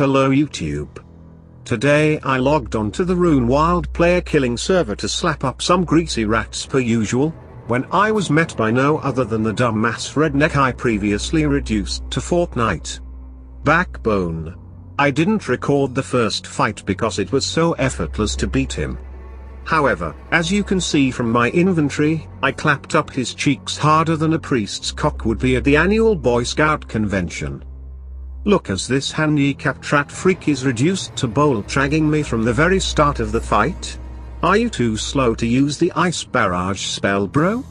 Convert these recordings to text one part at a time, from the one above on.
Hello YouTube. Today I logged onto the Rune Wild player killing server to slap up some greasy rats per usual, when I was met by no other than the dumbass redneck I previously reduced to Fortnite. Backbone. I didn't record the first fight because it was so effortless to beat him. However, as you can see from my inventory, I clapped up his cheeks harder than a priest's cock would be at the annual Boy Scout convention. Look, as this handicapped rat freak is reduced to bowl tragging me from the very start of the fight. Are you too slow to use the ice barrage spell, bro?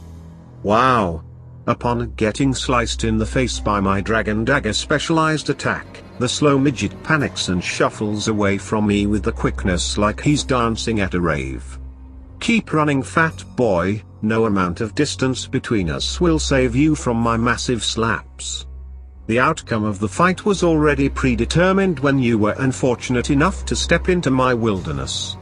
Wow. Upon getting sliced in the face by my dragon dagger specialized attack, the slow midget panics and shuffles away from me with the quickness like he's dancing at a rave. Keep running, fat boy, no amount of distance between us will save you from my massive slaps. The outcome of the fight was already predetermined when you were unfortunate enough to step into my wilderness.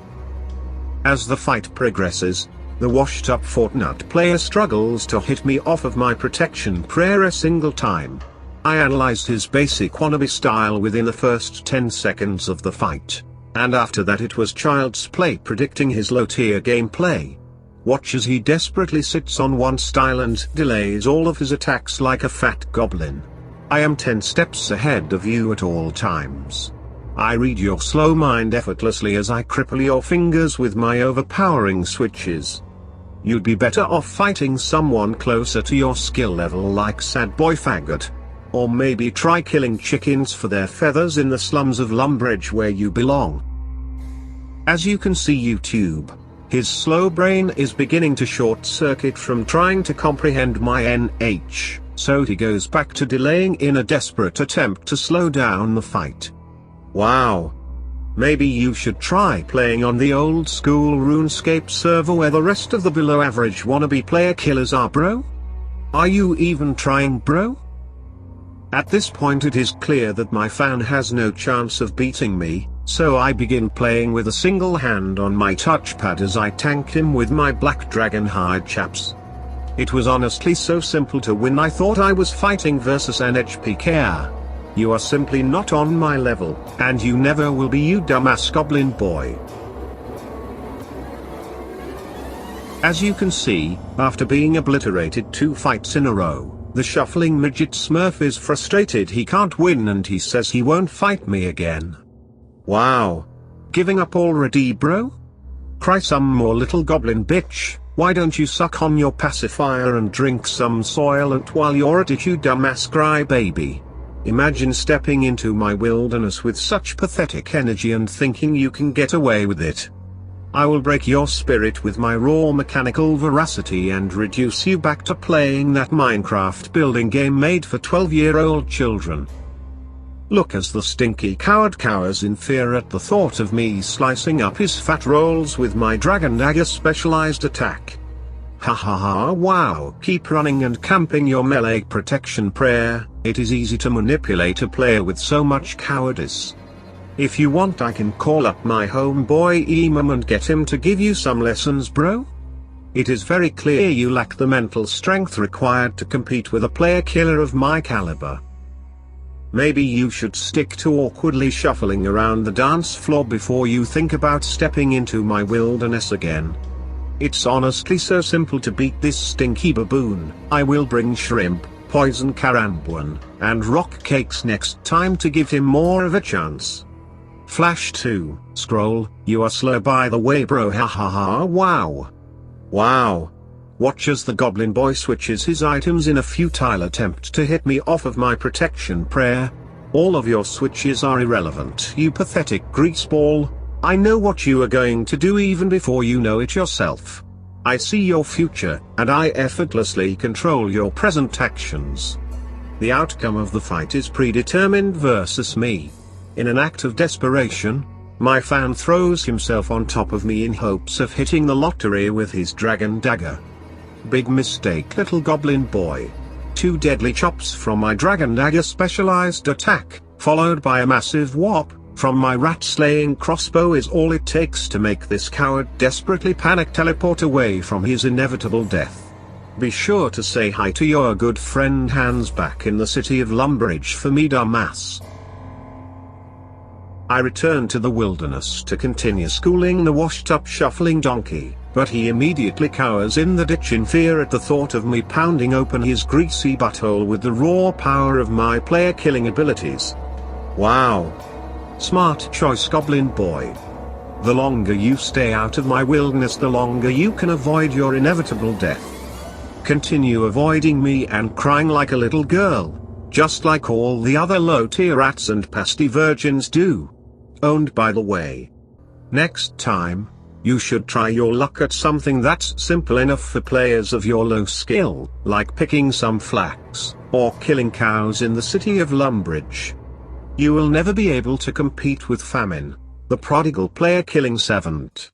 As the fight progresses, the washed-up Fortnite player struggles to hit me off of my protection prayer a single time. I analyzed his basic wannabe style within the first 10 seconds of the fight, and after that it was child's play predicting his low-tier gameplay. Watch as he desperately sits on one style and delays all of his attacks like a fat goblin. I am 10 steps ahead of you at all times. I read your slow mind effortlessly as I cripple your fingers with my overpowering switches. You'd be better off fighting someone closer to your skill level like Sad Boy Faggot. Or maybe try killing chickens for their feathers in the slums of Lumbridge where you belong. As you can see YouTube, his slow brain is beginning to short circuit from trying to comprehend my NH. So he goes back to delaying in a desperate attempt to slow down the fight. Wow. Maybe you should try playing on the old school RuneScape server where the rest of the below average wannabe player killers are, bro? Are you even trying, bro? At this point it is clear that my fan has no chance of beating me, so I begin playing with a single hand on my touchpad as I tank him with my black dragon hide chaps. It was honestly so simple to win. I thought I was fighting versus an HP care. You are simply not on my level, and you never will be, you dumbass goblin boy. As you can see, after being obliterated 2 fights in a row, the shuffling midget smurf is frustrated he can't win and he says he won't fight me again. Wow. Giving up already, bro? Cry some more, little goblin bitch. Why don't you suck on your pacifier and drink some Soylent while you're at it, you dumbass crybaby? Imagine stepping into my wilderness with such pathetic energy and thinking you can get away with it. I will break your spirit with my raw mechanical veracity and reduce you back to playing that Minecraft building game made for 12-year-old children. Look, as the stinky coward cowers in fear at the thought of me slicing up his fat rolls with my dragon dagger specialized attack. Ha ha ha, wow. Keep running and camping your melee protection prayer. It is easy to manipulate a player with so much cowardice. If you want, I can call up my homeboy Emam and get him to give you some lessons, bro. It is very clear you lack the mental strength required to compete with a player killer of my caliber. Maybe you should stick to awkwardly shuffling around the dance floor before you think about stepping into my wilderness again. It's honestly so simple to beat this stinky baboon. I will bring shrimp, poison carambuan, and rock cakes next time to give him more of a chance. Flash 2, scroll, you are slow by the way, bro, ha ha ha, wow. Wow. Watch as the goblin boy switches his items in a futile attempt to hit me off of my protection prayer. All of your switches are irrelevant, you pathetic greaseball. I know what you are going to do even before you know it yourself. I see your future, and I effortlessly control your present actions. The outcome of the fight is predetermined versus me. In an act of desperation, my fan throws himself on top of me in hopes of hitting the lottery with his dragon dagger. Big mistake, little goblin boy. 2 deadly chops from my dragon dagger specialized attack, followed by a massive whop from my rat-slaying crossbow is all it takes to make this coward desperately panic teleport away from his inevitable death. Be sure to say hi to your good friend Hans back in the city of Lumbridge for me, dumbass. I returned to the wilderness to continue schooling the washed-up shuffling donkey, but he immediately cowers in the ditch in fear at the thought of me pounding open his greasy butthole with the raw power of my player-killing abilities. Wow. Smart choice, Goblin Boy. The longer you stay out of my wilderness, the longer you can avoid your inevitable death. Continue avoiding me and crying like a little girl, just like all the other low-tier rats and pasty virgins do. Owned, by the way. Next time, you should try your luck at something that's simple enough for players of your low skill, like picking some flax, or killing cows in the city of Lumbridge. You will never be able to compete with Famine, the prodigal player-killing servant.